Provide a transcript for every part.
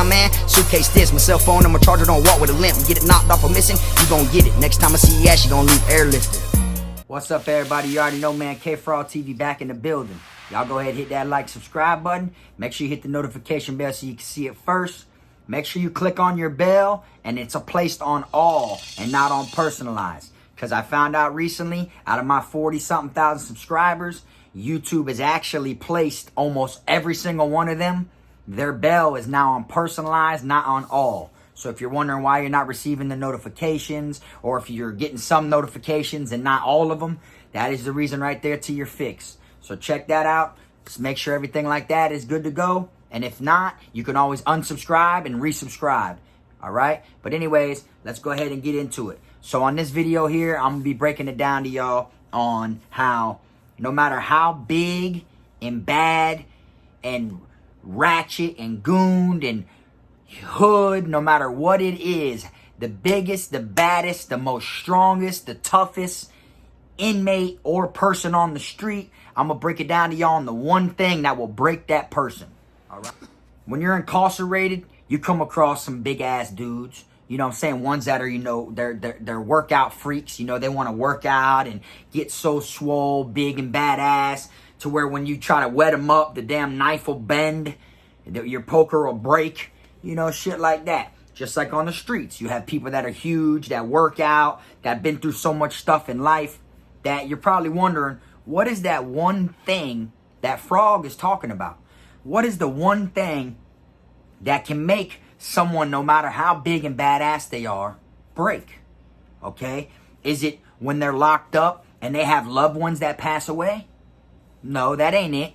around, man. Suitcase this, my cell phone and my charger don't walk with a limp. You get it knocked off or missing, you gon' get it. Next time I see you ass, you gon' leave airlifted. What's up, everybody? You already know, man. Kfrogtv back in the building. Y'all go ahead and hit that like, subscribe button. Make sure you hit the notification bell so you can see it first. Make sure you click on your bell and it's placed on all and not on personalized. Because I found out recently, out of my 40-something thousand subscribers, YouTube has actually placed almost every single one of them. Their bell is now on personalized, not on all. So if you're wondering why you're not receiving the notifications, or if you're getting some notifications and not all of them, that is the reason right there to your fix. So check that out. Just make sure everything like that is good to go. And if not, you can always unsubscribe and resubscribe. All right? But anyways, let's go ahead and get into it. So on this video here, I'm going to be breaking it down to y'all on how no matter how big and bad and ratchet and gooned and hood, no matter what it is, the biggest, the baddest, the most strongest, the toughest inmate or person on the street, I'm going to break it down to y'all on the one thing that will break that person. All right. When you're incarcerated, you come across some big ass dudes. You know what I'm saying? Ones that are, you know, they're workout freaks. You know, they want to work out and get so swole, big and badass to where when you try to wet them up, the damn knife will bend, your poker will break, you know, shit like that. Just like on the streets, you have people that are huge, that work out, that been through so much stuff in life that you're probably wondering, what is that one thing that Frog is talking about? What is the one thing that can make someone, no matter how big and badass they are, break? Okay? Is it when they're locked up and they have loved ones that pass away? No, that ain't it.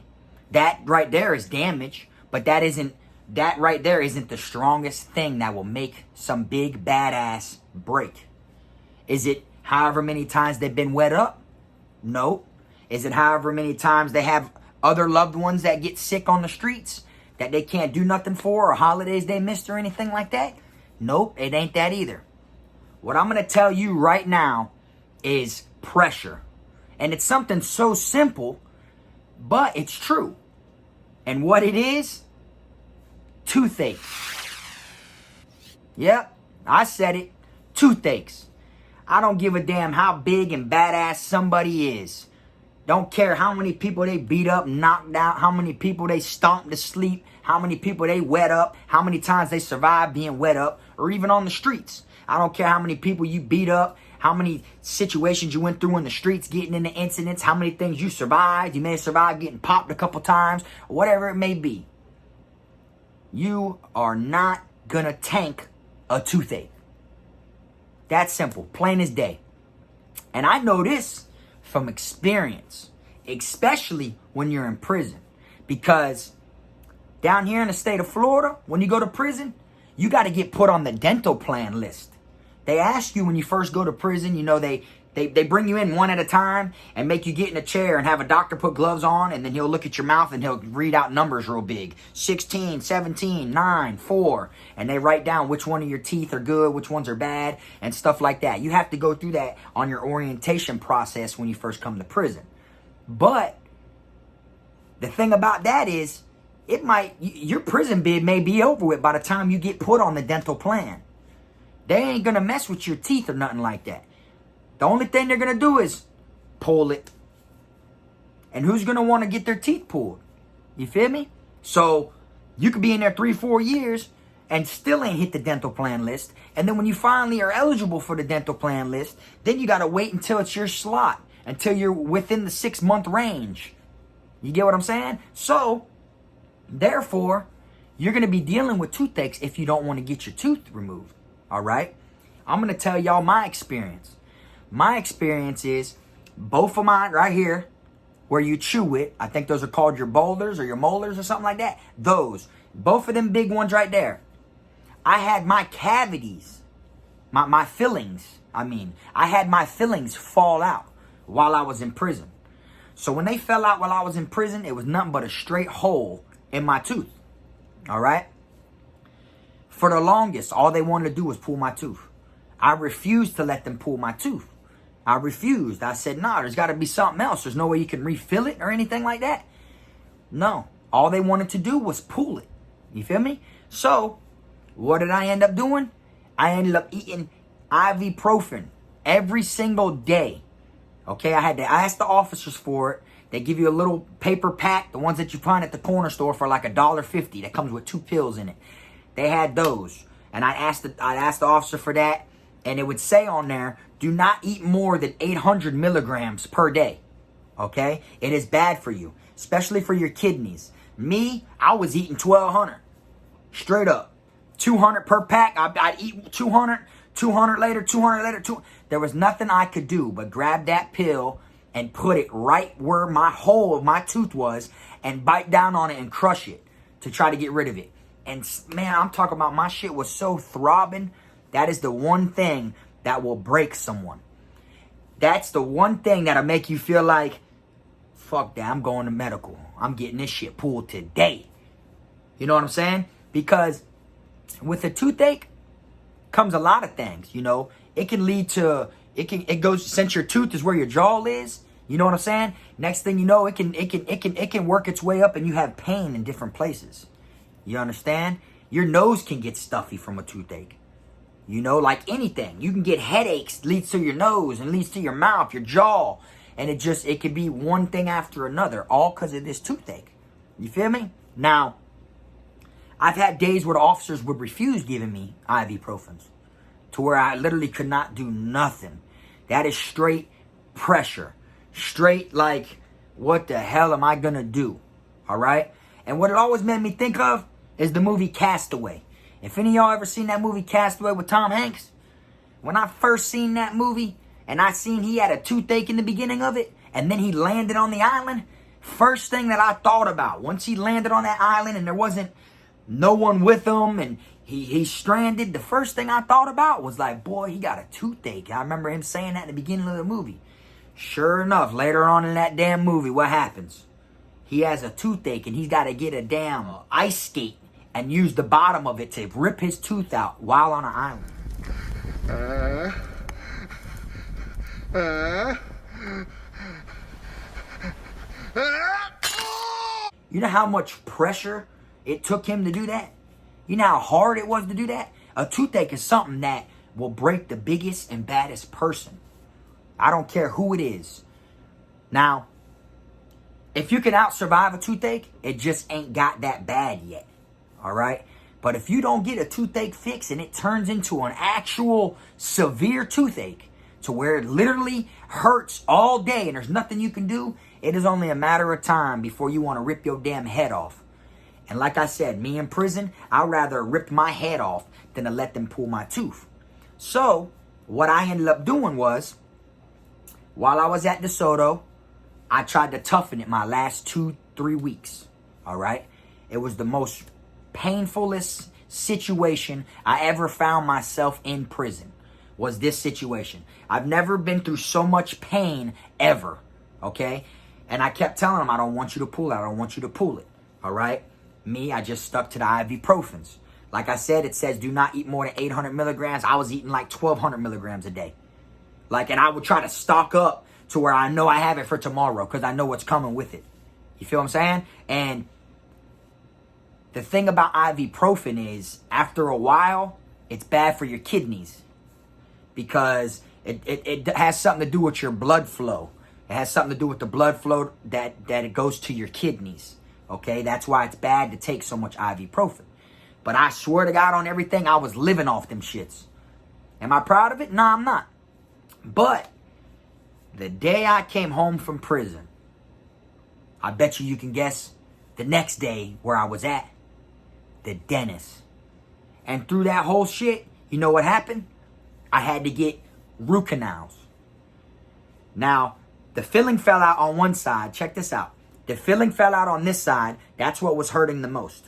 That right there is damage, but that right there isn't the strongest thing that will make some big badass break. Is it however many times they've been wet up? No. Is it however many times they have other loved ones that get sick on the streets that they can't do nothing for, or holidays they missed or anything like that? Nope, it ain't that either. What I'm going to tell you right now is pressure. And it's something so simple, but it's true. And what it is? Toothache. Yep, I said it. Toothaches. I don't give a damn how big and badass somebody is. Don't care how many people they beat up, knocked out, how many people they stomped to sleep, how many people they wet up, how many times they survived being wet up, or even on the streets. I don't care how many people you beat up, how many situations you went through in the streets, getting into incidents, how many things you survived. You may have survived getting popped a couple times, whatever it may be. You are not gonna tank a toothache. That's simple, plain as day. And I know this from experience, especially when you're in prison. Because down here in the state of Florida, when you go to prison, you got to get put on the dental plan list. They ask you when you first go to prison, you know, they bring you in one at a time and make you get in a chair and have a doctor put gloves on, and then he'll look at your mouth and he'll read out numbers real big. 16, 17, 9, 4. And they write down which one of your teeth are good, which ones are bad, and stuff like that. You have to go through that on your orientation process when you first come to prison. But the thing about that is, your prison bid may be over with by the time you get put on the dental plan. They ain't going to mess with your teeth or nothing like that. The only thing they're going to do is pull it. And who's going to want to get their teeth pulled? You feel me? So you could be in there 3-4 years and still ain't hit the dental plan list. And then when you finally are eligible for the dental plan list, then you got to wait until it's your slot, until you're within the 6-month range. You get what I'm saying? So, therefore, you're going to be dealing with toothaches if you don't want to get your tooth removed. All right? I'm going to tell y'all my experience. My experience is both of mine right here, where you chew it. I think those are called your boulders or your molars or something like that. Those. Both of them big ones right there. I had my cavities, my fillings, I had my fillings fall out while I was in prison. So when they fell out while I was in prison, it was nothing but a straight hole in my tooth. All right? For the longest, all they wanted to do was pull my tooth. I refused to let them pull my tooth. I refused. I said, nah, there's got to be something else. There's no way you can refill it or anything like that. No. All they wanted to do was pull it. You feel me? So, What did I end up doing? I ended up eating ibuprofen every single day. Okay, I had to ask the officers for it. They give you a little paper pack, the ones that you find at the corner store for like $1.50. That comes with 2 pills in it. They had those, and I asked the officer for that, and it would say on there, do not eat more than 800 milligrams per day. Okay, it is bad for you, especially for your kidneys. Me, I was eating 1,200, straight up, 200 per pack. I'd eat 200, 200 later, 200 later. There was nothing I could do but grab that pill and put it right where my hole of my tooth was and bite down on it and crush it to try to get rid of it. And man, I'm talking about my shit was so throbbing. That is the one thing that will break someone. That's the one thing that'll make you feel like, fuck that, I'm going to medical. I'm getting this shit pulled today. You know what I'm saying? Because with a toothache comes a lot of things, you know. It can lead to, it goes, since your tooth is where your jaw is, you know what I'm saying? Next thing you know, it can work its way up and you have pain in different places. You understand? Your nose can get stuffy from a toothache. You know, like anything. You can get headaches, leads to your nose and leads to your mouth, your jaw. And it could be one thing after another, all because of this toothache. You feel me? Now, I've had days where the officers would refuse giving me ibuprofens to where I literally could not do nothing. That is straight pressure. Straight like, what the hell am I going to do? All right? And what it always made me think of is the movie Castaway. If any of y'all ever seen that movie Castaway with Tom Hanks, when I first seen that movie and I seen he had a toothache in the beginning of it and then he landed on the island, first thing that I thought about, once he landed on that island and there wasn't no one with him and he's stranded, the first thing I thought about was like, boy, he got a toothache. I remember him saying that in the beginning of the movie. Sure enough, later on in that damn movie, what happens? He has a toothache and he's got to get a damn ice skate and use the bottom of it to rip his tooth out while on an island. You know how much pressure it took him to do that? You know how hard it was to do that? A toothache is something that will break the biggest and baddest person. I don't care who it is. Now, if you can out-survive a toothache, it just ain't got that bad yet. All right? But if you don't get a toothache fix and it turns into an actual severe toothache to where it literally hurts all day and there's nothing you can do, it is only a matter of time before you want to rip your damn head off. And like I said, me in prison, I'd rather rip my head off than to let them pull my tooth. So, what I ended up doing was, while I was at DeSoto, I tried to toughen it my last 2-3 weeks. All right? It was the most painfulest situation I ever found myself in prison, was this situation. I've never been through so much pain ever. Okay? And I kept telling them, I don't want you to pull it. I don't want you to pull it. All right? Me, I just stuck to the ibuprofens. Like I said, it says do not eat more than 800 milligrams. I was eating like 1,200 milligrams a day. Like, and I would try to stock up to where I know I have it for tomorrow because I know what's coming with it. You feel what I'm saying? And the thing about ibuprofen is, after a while, it's bad for your kidneys because it has something to do with your blood flow. It has something to do with the blood flow that it goes to your kidneys. Okay, that's why it's bad to take so much ibuprofen. But I swear to God on everything, I was living off them shits. Am I proud of it? No, I'm not. But the day I came home from prison, I bet you can guess the next day where I was at. The dentist. And through that whole shit, you know what happened? I had to get root canals. Now, the filling fell out on one side. Check this out. The filling fell out on this side. That's what was hurting the most.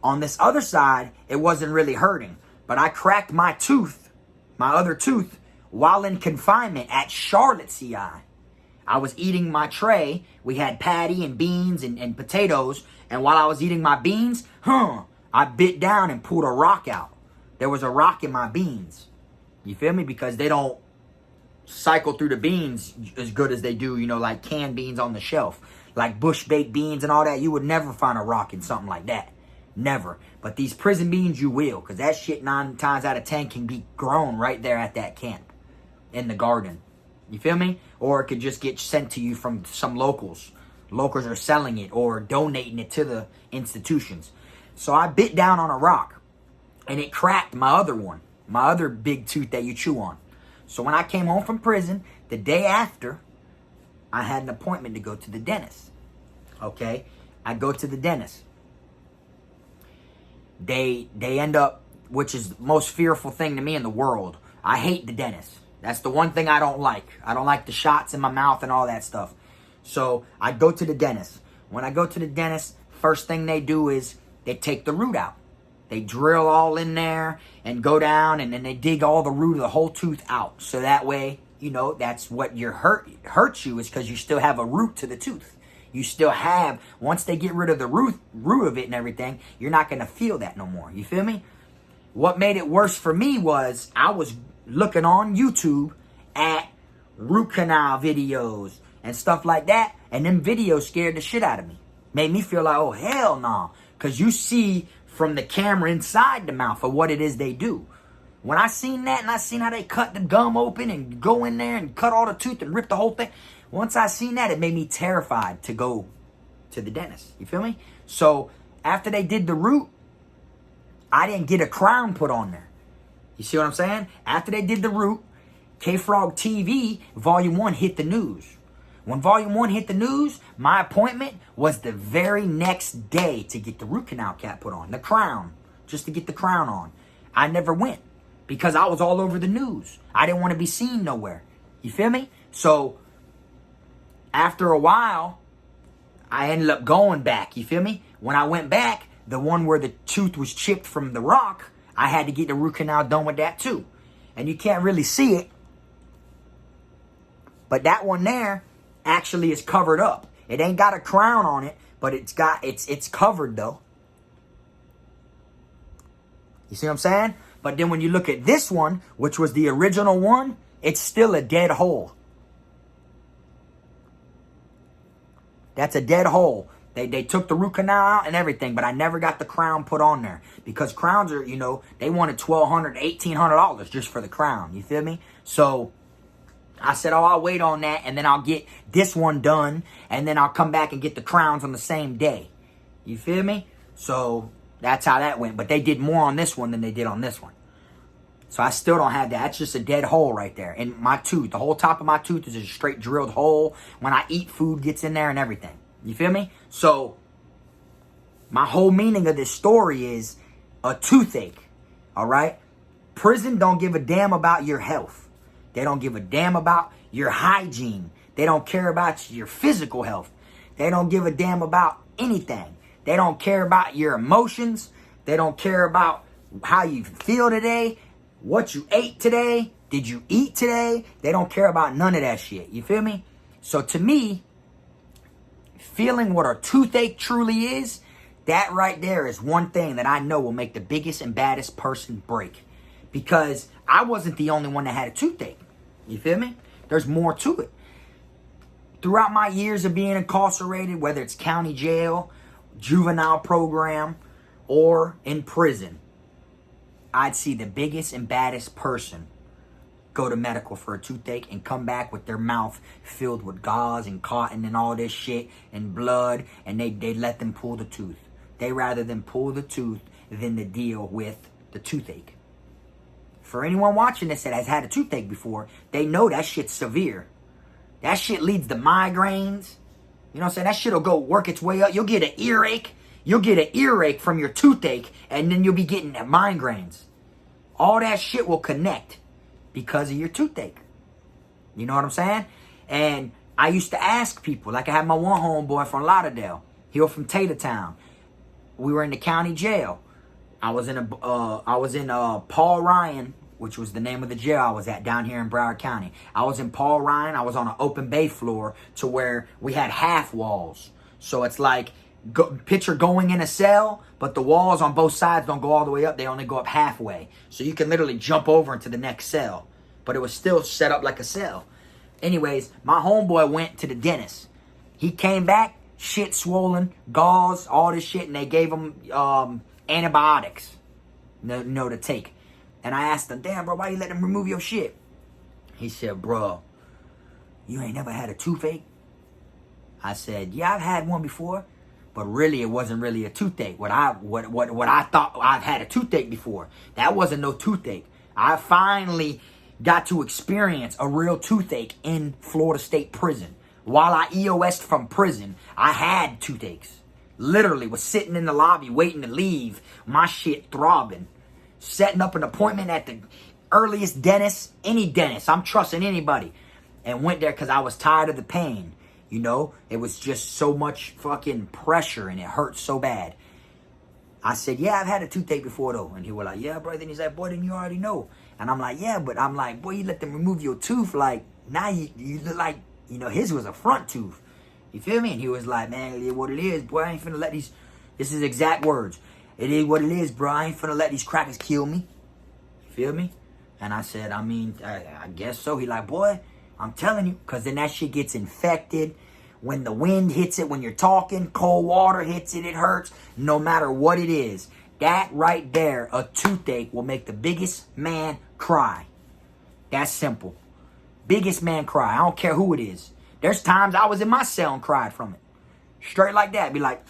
On this other side, it wasn't really hurting. But I cracked my tooth, my other tooth, while in confinement at Charlotte CI. I was eating my tray. We had patty and beans and potatoes. And while I was eating my beans, I bit down and pulled a rock out. There was a rock in my beans. You feel me? Because they don't cycle through the beans as good as they do, you know, like canned beans on the shelf. Like bush baked beans and all that. You would never find a rock in something like that. Never. But these prison beans, you will. Because that shit 9 times out of 10 can be grown right there at that camp. In the garden. You feel me? Or it could just get sent to you from some locals. Locals are selling it or donating it to the institutions. So I bit down on a rock. And it cracked my other one. My other big tooth that you chew on. So when I came home from prison, the day after, I had an appointment to go to the dentist. Okay? I go to the dentist. They end up, which is the most fearful thing to me in the world. I hate the dentist. That's the one thing I don't like. I don't like the shots in my mouth and all that stuff. So I go to the dentist. When I go to the dentist, first thing they do is they take the root out. They drill all in there and go down, and then they dig all the root of the whole tooth out. So that way, you know, that's what hurts you, is because you still have a root to the tooth. You still have, once they get rid of the root of it and everything, you're not going to feel that no more. You feel me? What made it worse for me was I was looking on YouTube at root canal videos and stuff like that, and them videos scared the shit out of me. Made me feel like, oh, hell no. Because you see from the camera inside the mouth of what it is they do. When I seen that and I seen how they cut the gum open and go in there and cut all the tooth and rip the whole thing, once I seen that, it made me terrified to go to the dentist. You feel me? So after they did the root, I didn't get a crown put on there. You see what I'm saying? After they did the root, Kfrogtv Volume 1 hit the news. When Volume 1 hit the news, my appointment was the very next day to get the root canal cap put on. The crown. Just to get the crown on. I never went. Because I was all over the news. I didn't want to be seen nowhere. You feel me? So, after a while, I ended up going back. You feel me? When I went back, the one where the tooth was chipped from the rock, I had to get the root canal done with that too. And you can't really see it. But that one there actually is covered up. It ain't got a crown on it, but it's covered though. You see what I'm saying? But then when you look at this one, which was the original one, it's still a dead hole. That's a dead hole. They took the root canal out and everything, but I never got the crown put on there. Because crowns are, you know, they wanted $1,200, $1,800 just for the crown. You feel me? So I said, oh, I'll wait on that, and then I'll get this one done, and then I'll come back and get the crowns on the same day. You feel me? So that's how that went. But they did more on this one than they did on this one. So I still don't have that. That's just a dead hole right there. And my tooth, the whole top of my tooth is a straight drilled hole. When I eat, food gets in there and everything. You feel me? So my whole meaning of this story is a toothache. All right? Prison don't give a damn about your health. They don't give a damn about your hygiene. They don't care about your physical health. They don't give a damn about anything. They don't care about your emotions. They don't care about how you feel today, what you ate today, did you eat today. They don't care about none of that shit. You feel me? So to me, feeling what a toothache truly is, that right there is one thing that I know will make the biggest and baddest person break. Because I wasn't the only one that had a toothache. You feel me? There's more to it. Throughout my years of being incarcerated, whether it's county jail, juvenile program, or in prison, I'd see the biggest and baddest person go to medical for a toothache and come back with their mouth filled with gauze and cotton and all this shit and blood, and they let them pull the tooth. They rather than pull the tooth than to deal with the toothache. For anyone watching this that has had a toothache before, they know that shit's severe. That shit leads to migraines. You know what I'm saying? That shit will go work its way up. You'll get an earache. You'll get an earache from your toothache, and then you'll be getting migraines. All that shit will connect because of your toothache. You know what I'm saying? And I used to ask people, like I had my one homeboy from Lauderdale. He was from Tatertown. We were in the county jail. I was in Paul Ryan, which was the name of the jail I was at down here in Broward County. I was in Paul Ryan. I was on an open bay floor to where we had half walls. So it's like, picture going in a cell, but the walls on both sides don't go all the way up. They only go up halfway. So you can literally jump over into the next cell. But it was still set up like a cell. Anyways, my homeboy went to the dentist. He came back shit swollen, gauze, all this shit, and they gave him antibiotics, to take. And I asked him, damn, bro, why you let them remove your shit? He said, bro, you ain't never had a toothache? I said, yeah, I've had one before, but really it wasn't really a toothache. What I thought I've had a toothache before, that wasn't no toothache. I finally got to experience a real toothache in Florida State Prison. While I EOS'd from prison, I had toothaches. Literally was sitting in the lobby waiting to leave, my shit throbbing. Setting up an appointment at the earliest dentist, any dentist. I'm trusting anybody. And went there because I was tired of the pain. You know, it was just so much fucking pressure and it hurt so bad. I said, yeah, I've had a toothache before though. And he was like, yeah, bro. Then he's like, boy, then you already know. And I'm like, yeah, but I'm like, boy, you let them remove your tooth. Like, now you look like, you know, his was a front tooth. You feel me? And he was like, man, it is what it is, boy. I ain't finna let these, this is exact words. It is what it is, bro. I ain't finna let these crackers kill me. You feel me? And I said, I mean, I guess so. He like, boy, I'm telling you, because then that shit gets infected. When the wind hits it, when you're talking, cold water hits it, it hurts. No matter what it is. That right there, a toothache, will make the biggest man cry. That's simple. Biggest man cry. I don't care who it is. There's times I was in my cell and cried from it. Straight like that. Be like,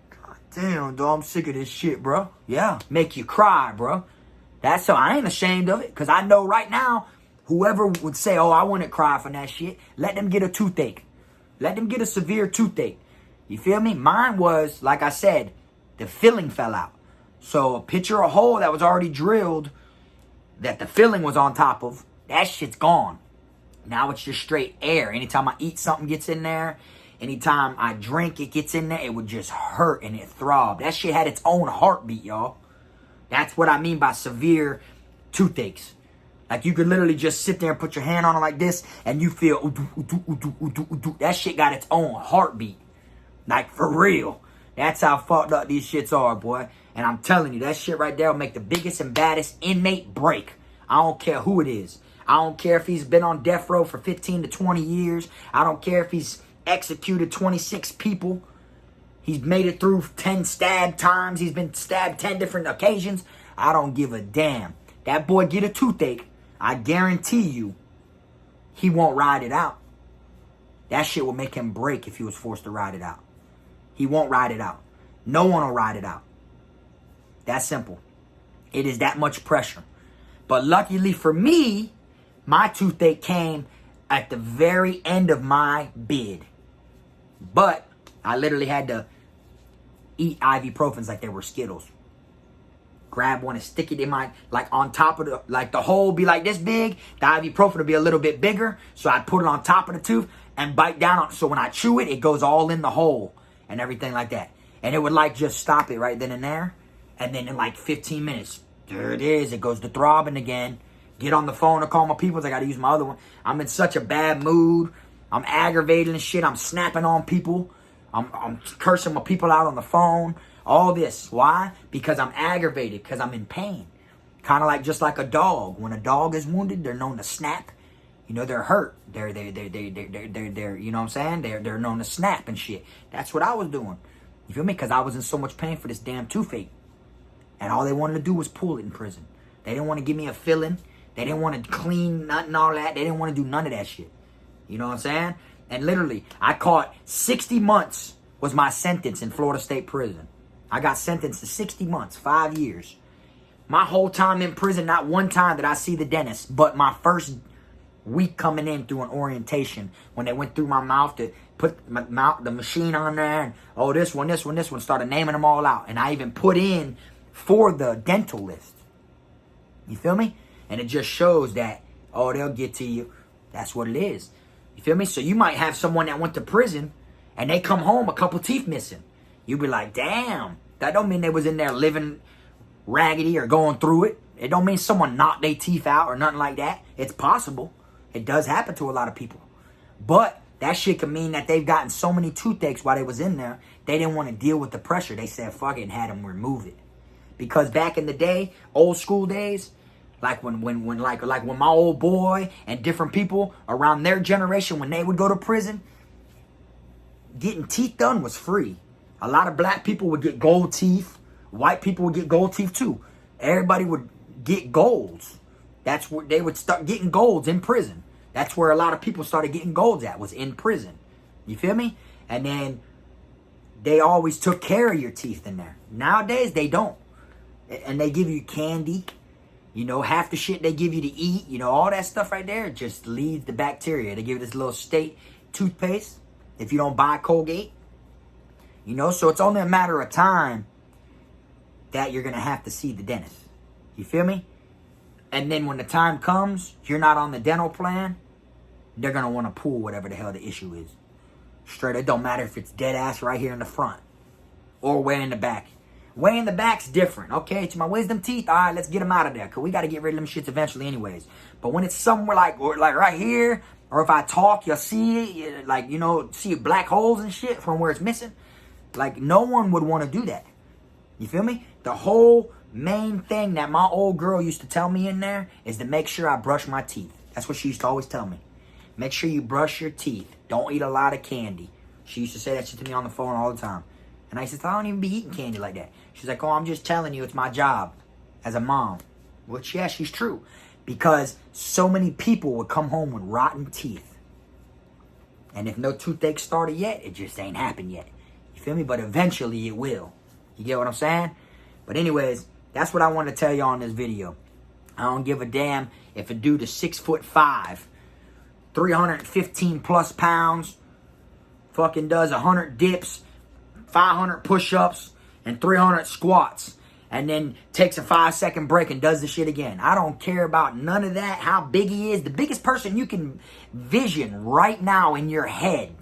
God damn, dog, I'm sick of this shit, bro. Yeah, make you cry, bro. That's so I ain't ashamed of it. Because I know right now, whoever would say, oh, I wouldn't cry from that shit, let them get a toothache. Let them get a severe toothache. You feel me? Mine was, like I said, the filling fell out. So picture a hole that was already drilled that the filling was on top of. That shit's gone. Now it's just straight air. Anytime I eat, something gets in there. Anytime I drink, it gets in there. It would just hurt and it throbbed. That shit had its own heartbeat, y'all. That's what I mean by severe toothaches. Like you could literally just sit there and put your hand on it like this and you feel that shit got its own heartbeat. Like for real. That's how fucked up these shits are, boy. And I'm telling you, that shit right there will make the biggest and baddest inmate break. I don't care who it is. I don't care if he's been on death row for 15 to 20 years. I don't care if he's executed 26 people. He's made it through 10 stab times. He's been stabbed 10 different occasions. I don't give a damn. That boy get a toothache. I guarantee you, he won't ride it out. That shit will make him break if he was forced to ride it out. He won't ride it out. No one will ride it out. That's simple. It is that much pressure. But luckily for me, my toothache came at the very end of my bid. But I literally had to eat ibuprofens like they were Skittles. Grab one and stick it in my, like on top of the, like the hole be like this big. The ibuprofen will be a little bit bigger. So I put it on top of the tooth and bite down on it. So when I chew it, it goes all in the hole and everything like that. And it would like just stop it right then and there. And then in like 15 minutes, there it is. It goes to throbbing again. Get on the phone to call my people. I got to use my other one. I'm in such a bad mood. I'm aggravated and shit. I'm snapping on people. I'm cursing my people out on the phone. All this. Why? Because I'm aggravated. Because I'm in pain. Kind of like just like a dog. When a dog is wounded, they're known to snap. You know, they're hurt. They're you know what I'm saying? They're known to snap and shit. That's what I was doing. You feel me? Because I was in so much pain for this damn toothache. And all they wanted to do was pull it in prison. They didn't want to give me a filling. They didn't want to clean nothing, all that. They didn't want to do none of that shit. You know what I'm saying? And literally, I caught 60 months was my sentence in Florida State Prison. I got sentenced to 60 months, 5 years. My whole time in prison, not one time did I see the dentist. But my first week coming in through an orientation, when they went through my mouth to put the machine on there. And, oh, this one, started naming them all out. And I even put in for the dental list. You feel me? And it just shows that, oh, they'll get to you. That's what it is. You feel me? So you might have someone that went to prison and they come home a couple teeth missing. You be like, damn. That don't mean they was in there living raggedy or going through it. It don't mean someone knocked their teeth out or nothing like that. It's possible. It does happen to a lot of people. But that shit can mean that they've gotten so many toothaches while they was in there, they didn't want to deal with the pressure. They said, fuck it, and had them remove it. Because back in the day, old school days, like when my old boy and different people around their generation, when they would go to prison, getting teeth done was free. A lot of black people would get gold teeth. White people would get gold teeth too. Everybody would get golds. That's where they would start getting golds in prison. That's where a lot of people started getting golds at, was in prison. You feel me? And then they always took care of your teeth in there. Nowadays, they don't. And they give you candy. You know, half the shit they give you to eat, you know, all that stuff right there just leads the bacteria. They give you this little state toothpaste if you don't buy Colgate. You know, so it's only a matter of time that you're going to have to see the dentist. You feel me? And then when the time comes, you're not on the dental plan, they're going to want to pull whatever the hell the issue is. Straight, it don't matter if it's dead ass right here in the front or way in the back. Way in the back's different. Okay, it's my wisdom teeth. All right, let's get them out of there, because we got to get rid of them shits eventually anyways. But when it's somewhere like right here, or if I talk, you'll see it, like, you know, see black holes and shit from where it's missing. Like, no one would want to do that. You feel me? The whole main thing that my old girl used to tell me in there is to make sure I brush my teeth. That's what she used to always tell me. Make sure you brush your teeth. Don't eat a lot of candy. She used to say that shit to me on the phone all the time. And I said, I don't even be eating candy like that. She's like, oh, I'm just telling you, it's my job as a mom. Which, yeah, she's true. Because so many people would come home with rotten teeth. And if no toothache started yet, it just ain't happened yet. You feel me? But eventually it will. You get what I'm saying? But anyways, that's what I want to tell y'all in this video. I don't give a damn if a dude is 6'5", 315 plus pounds, fucking does 100 dips, 500 push-ups, and 300 squats, and then takes a 5-second break and does the shit again. I don't care about none of that, how big he is. The biggest person you can vision right now in your head,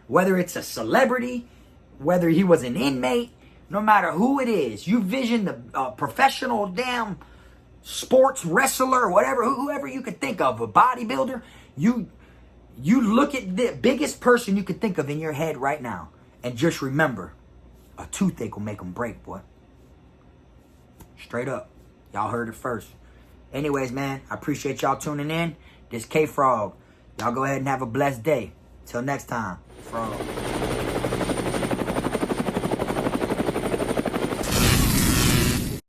whether it's a celebrity, whether he was an inmate, no matter who it is, you vision the professional damn sports wrestler, whatever, whoever you could think of, a bodybuilder, you look at the biggest person you could think of in your head right now, and just remember, a toothache will make them break, boy. Straight up. Y'all heard it first. Anyways, man, I appreciate y'all tuning in. This K-Frog. Y'all go ahead and have a blessed day. Till next time. Frog.